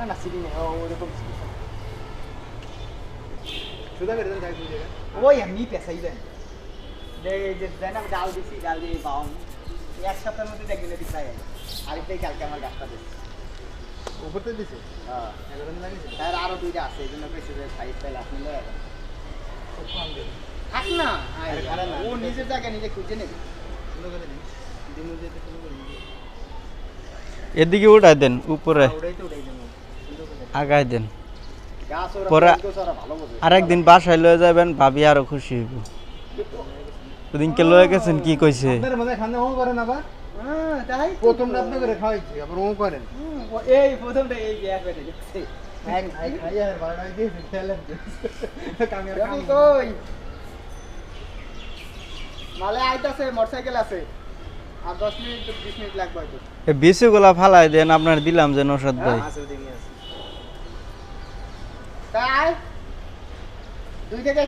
আরে না সিটি নেই ওরকম সুদা করে দেন যাই বুঝে ওই এমনি পেছাইবেন যে দেন আমি ডাল দিছি ডাল দিয়ে বাউন এক সপ্তাহের মধ্যে দেখবেন এটি প্রায় আরেকটাই কালকে আমার গাছটা দিচ্ছে উপরতে দিছে হ্যাঁ 11 দিন লাগিয়েছে তার আরো দুইটা আছে এই জন্য বেশি সাইজ পেলে আপনি লয়ে যাবেন খুব কম দেন থাক না আরে খারাপ না। ও নিজের জায়গায় নিজে খুঁজে নেবে সুদা করে দিন দিমু যেতে শুরু করুন এদিকে উঠাই দেন উপরে উড়াই দেন সুদা করে আগায় দেন গাছ ওরা পরে ওরা ভালো বোঝে আরেকদিন বাসায় লয়ে যাবেন ভাবি আরো খুশি হইব ওদিনকে লয়ে গেছেন কি কইছে আপনার মনে খানা ও করেন আবার হ্যাঁ তাই তো। প্রথম আপনি করে খাওয়াইছি আবার ও করেন এই প্রথমটা এই গ্যাস বেটে যাচ্ছে খাইয়া বাড়াই দিয়ে খেলেন কামের কাম রবি কই মালে আইতাছে মোটরসাইকেল আছে আর 10 মিনিট 20 মিনিট লাগবে হয়তো এ বিসিগুলা ফালাই দেন আপনার দিলাম যে নৌসাদ ভাই আছে ওদিকে আছে তাই দুই থেকে